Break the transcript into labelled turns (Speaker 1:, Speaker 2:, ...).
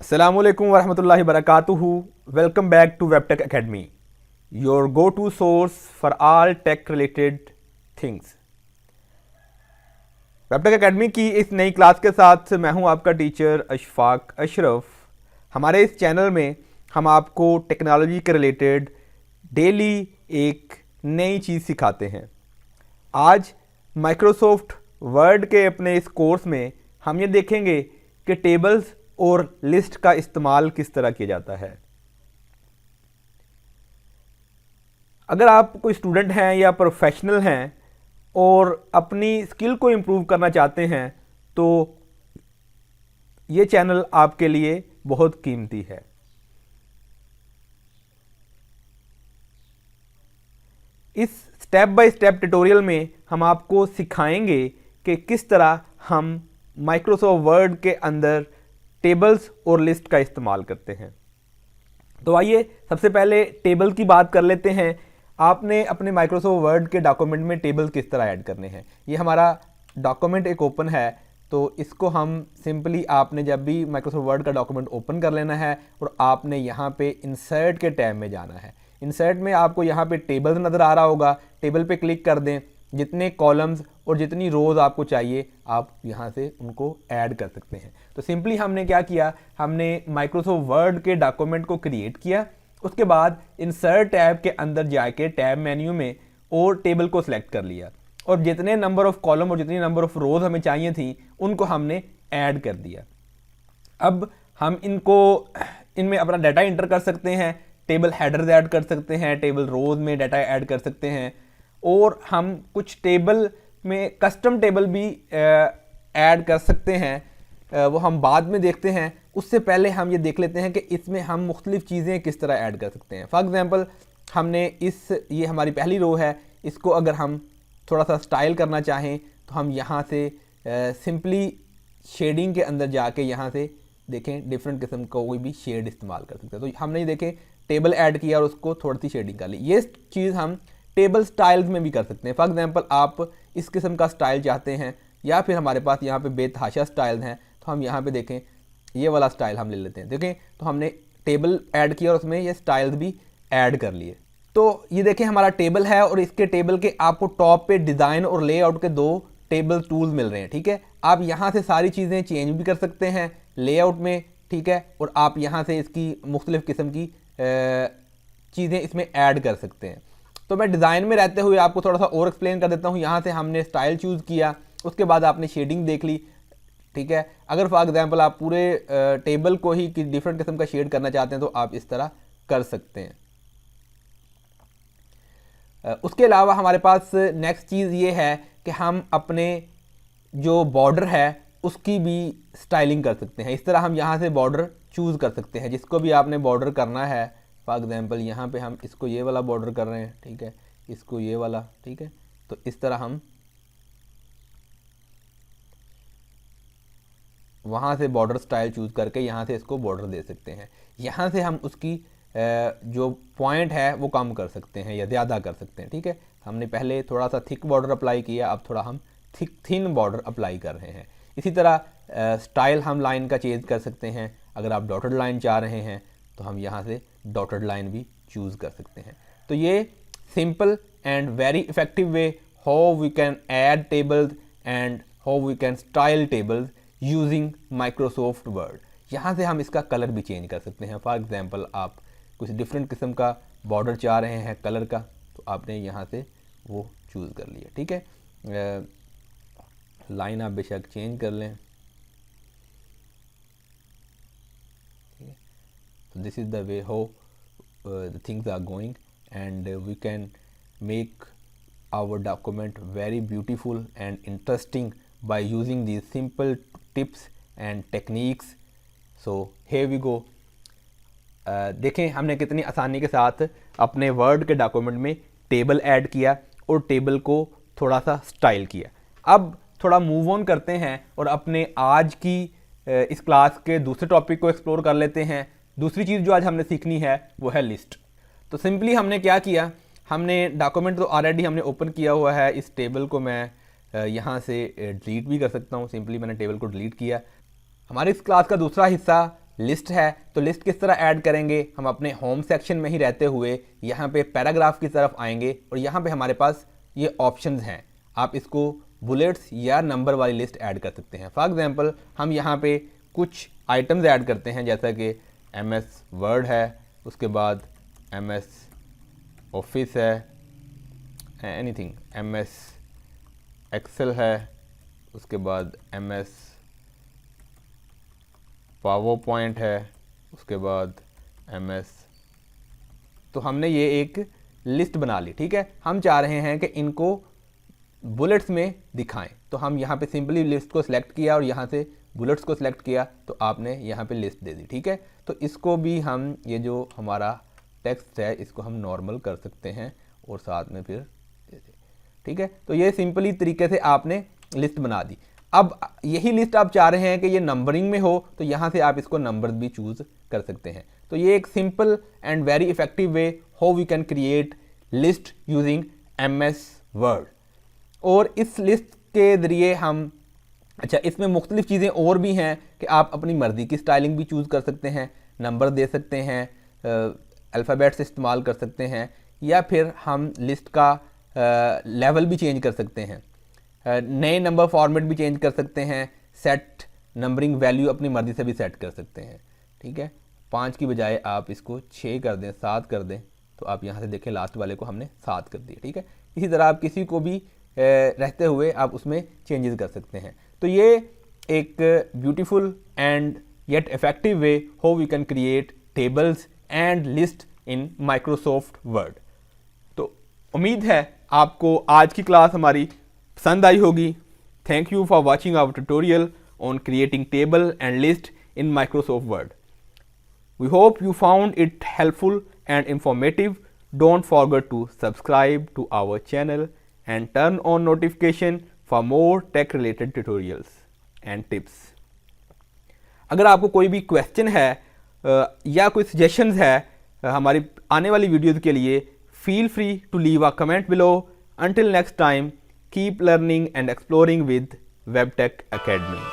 Speaker 1: Assalamualaikum warahmatullahi wabarakatuh. Welcome back to WebTech Academy, your go-to source for all tech related things. WebTech Academy की इस नई class के साथ मैं हूं आपका टीचर अशफाक अशरफ। हमारे इस चैनल में हम आपको टेक्नोलॉजी के रिलेटेड डेली एक नई चीज़ सिखाते हैं। आज माइक्रोसॉफ्ट वर्ड के अपने इस कोर्स में हम ये देखेंगे कि टेबल्स और लिस्ट का इस्तेमाल किस तरह किया जाता है। अगर आप कोई स्टूडेंट हैं या प्रोफेशनल हैं और अपनी स्किल को इम्प्रूव करना चाहते हैं तो ये चैनल आपके लिए बहुत कीमती है। इस स्टेप बाय स्टेप ट्यूटोरियल में हम आपको सिखाएंगे कि किस तरह हम माइक्रोसॉफ्ट वर्ड के अंदर टेबल्स और लिस्ट का इस्तेमाल करते हैं। तो आइए सबसे पहले टेबल की बात कर लेते हैं। आपने अपने माइक्रोसॉफ्ट वर्ड के डॉक्यूमेंट में टेबल किस तरह ऐड करने हैं। ये हमारा डॉक्यूमेंट एक ओपन है, तो इसको हम सिंपली आपने जब भी माइक्रोसॉफ्ट वर्ड का डॉक्यूमेंट ओपन कर लेना है और आपने यहाँ पे इंसर्ट के टैब में जाना है। इंसर्ट में आपको यहाँ पे टेबल नज़र आ रहा होगा, टेबल पे क्लिक कर दें। जितने कॉलम्स और जितनी रोज़ आपको चाहिए आप यहाँ से उनको ऐड कर सकते हैं। तो सिंपली हमने क्या किया, हमने माइक्रोसॉफ्ट वर्ड के डॉक्यूमेंट को क्रिएट किया। उसके बाद इंसर्ट टैब के अंदर जाके टैब मेन्यू में और टेबल को सिलेक्ट कर लिया और जितने नंबर ऑफ कॉलम और जितनी नंबर ऑफ रोज़ हमें चाहिए थी उनको हमने ऐड कर दिया। अब हम इनमें अपना डाटा इंटर कर सकते हैं, टेबल हेडर्स ऐड कर सकते हैं, टेबल रोज़ में डाटा ऐड कर सकते हैं और हम कुछ टेबल में कस्टम टेबल भी ऐड कर सकते हैं। वो हम बाद में देखते हैं। उससे पहले हम ये देख लेते हैं कि इसमें हम मुख्तलिफ़ चीज़ें किस तरह ऐड कर सकते हैं। फॉर एग्ज़ाम्पल हमने ये हमारी पहली रो है, इसको अगर हम थोड़ा सा स्टाइल करना चाहें तो हम यहाँ से सिंपली शेडिंग के अंदर जाके यहाँ से देखें डिफरेंट किस्म का कोई भी शेड इस्तेमाल कर सकते हैं। तो हमने ये देखें टेबल ऐड किया और उसको थोड़ी सी शेडिंग कर ली। ये चीज़ हम टेबल स्टाइल्स में भी कर सकते हैं। फॉर एग्जांपल आप इस किस्म का स्टाइल चाहते हैं या फिर हमारे पास यहाँ पे बेतहाशा स्टाइल हैं, तो हम यहाँ पे देखें ये वाला स्टाइल हम ले लेते हैं। देखें तो हमने टेबल ऐड किया और उसमें ये स्टाइल्स भी ऐड कर लिए। तो ये देखें हमारा टेबल है और इसके टेबल के आपको टॉप पे डिज़ाइन और लेआउट के दो टेबल टूल्स मिल रहे हैं। ठीक है, आप यहाँ से सारी चीज़ें चेंज भी कर सकते हैं लेआउट में। ठीक है, और आप यहाँ से इसकी मुख्तलिफ़ किस्म की चीज़ें इसमें ऐड कर सकते हैं। तो मैं डिज़ाइन में रहते हुए आपको थोड़ा सा और एक्सप्लेन कर देता हूँ। यहाँ से हमने स्टाइल चूज़ किया, उसके बाद आपने शेडिंग देख ली। ठीक है, अगर फॉर एग्जांपल आप पूरे टेबल को ही डिफरेंट किस्म का शेड करना चाहते हैं तो आप इस तरह कर सकते हैं। उसके अलावा हमारे पास नेक्स्ट चीज़ ये है कि हम अपने जो बॉर्डर है उसकी भी स्टाइलिंग कर सकते हैं। इस तरह हम यहाँ से बॉर्डर चूज़ कर सकते हैं। जिसको भी आपने बॉर्डर करना है, फॉर एग्जांपल यहाँ पे हम इसको ये वाला बॉर्डर कर रहे हैं। ठीक है, इसको ये वाला। ठीक है, तो इस तरह हम वहाँ से बॉर्डर स्टाइल चूज़ करके यहाँ से इसको बॉर्डर दे सकते हैं। यहाँ से हम उसकी जो पॉइंट है वो कम कर सकते हैं या ज़्यादा कर सकते हैं। ठीक है, हमने पहले थोड़ा सा थिक बॉर्डर अप्लाई किया, अब थोड़ा हम थिन बॉर्डर अप्लाई कर रहे हैं। इसी तरह स्टाइल हम लाइन का चेंज कर सकते हैं। अगर आप डॉटेड लाइन चाह रहे हैं तो हम यहाँ से डॉटेड लाइन भी चूज़ कर सकते हैं। तो ये simple and very effective way how we can add tables and how we can style tables using Microsoft Word. यहाँ से हम इसका कलर भी चेंज कर सकते हैं। फॉर एग्जांपल आप कुछ डिफरेंट किस्म का बॉर्डर चाह रहे हैं कलर का, तो आपने यहाँ से वो चूज़ कर लिया। ठीक है, लाइन आप बेशक चेंज कर लें। This is the way how the things are going, and we can make our document very beautiful and interesting by using these simple tips and techniques. So here we go. देखें हमने कितनी आसानी के साथ अपने word के document में table add किया और टेबल को थोड़ा सा स्टाइल किया। अब थोड़ा मूव ऑन करते हैं और अपने आज की इस क्लास के दूसरे टॉपिक को एक्सप्लोर कर लेते हैं। दूसरी चीज़ जो आज हमने सीखनी है वो है लिस्ट। तो सिंपली हमने क्या किया, हमने डॉक्यूमेंट तो ऑलरेडी हमने ओपन किया हुआ है। इस टेबल को मैं यहाँ से डिलीट भी कर सकता हूँ। सिंपली मैंने टेबल को डिलीट किया। हमारी इस क्लास का दूसरा हिस्सा लिस्ट है, तो लिस्ट किस तरह ऐड करेंगे, हम अपने होम सेक्शन में ही रहते हुए यहाँ पे पैराग्राफ की तरफ आएंगे और यहाँ पे हमारे पास ये ऑप्शंस हैं, आप इसको बुलेट्स या नंबर वाली लिस्ट ऐड कर सकते हैं। फॉर एग्जांपल हम यहाँ पे कुछ आइटम्स ऐड करते हैं, जैसा कि MS वर्ड है, उसके बाद MS ऑफिस है, एनीथिंग, MS एक्सेल है, उसके बाद MS पावर पॉइंट है, उसके बाद MS, तो हमने ये एक लिस्ट बना ली। ठीक है, हम चाह रहे हैं कि इनको बुलेट्स में दिखाएं, तो हम यहाँ पे सिंपली लिस्ट को सिलेक्ट किया और यहाँ से बुलेट्स को सिलेक्ट किया, तो आपने यहाँ पे लिस्ट दे दी। ठीक है, तो इसको भी हम, ये जो हमारा टेक्स्ट है इसको हम नॉर्मल कर सकते हैं और साथ में फिर दे दें। ठीक है, तो ये सिंपली तरीके से आपने लिस्ट बना दी। अब यही लिस्ट आप चाह रहे हैं कि ये नंबरिंग में हो, तो यहाँ से आप इसको नंबर्स भी चूज कर सकते हैं। तो ये एक simple and very effective way how we can create list using MS Word. और इस लिस्ट के ज़रिए हम, अच्छा, इसमें मुख्तलिफ चीज़ें और भी हैं कि आप अपनी मर्ज़ी की स्टाइलिंग भी चूज़ कर सकते हैं, नंबर दे सकते हैं, अल्फ़ाबेट्स इस्तेमाल कर सकते हैं, या फिर हम लिस्ट का लेवल भी चेंज कर सकते हैं, नए नंबर फॉर्मेट भी चेंज कर सकते हैं, सेट नंबरिंग वैल्यू अपनी मर्ज़ी से भी सेट कर सकते हैं। ठीक है, 5 की बजाय आप इसको 6 कर दें, 7 कर दें, तो आप यहाँ से देखें लास्ट वाले को हमने 7 कर दिया। ठीक है, इसी तरह आप किसी को भी रहते हुए आप उसमें चेंजेस कर सकते हैं। तो ये एक beautiful and yet effective way how we can create tables and list in Microsoft Word. तो उम्मीद है आपको आज की क्लास हमारी पसंद आई होगी। Thank you for watching our tutorial on creating table and list in Microsoft Word. We hope you found it helpful and informative. Don't forget to subscribe to our channel and turn on notification for more tech related tutorials and tips. अगर आपको कोई भी question है या कोई suggestions है हमारी आने वाली वीडियोज़ के लिए, feel free to leave a comment below. Until next time, keep learning and exploring with WebTech Academy.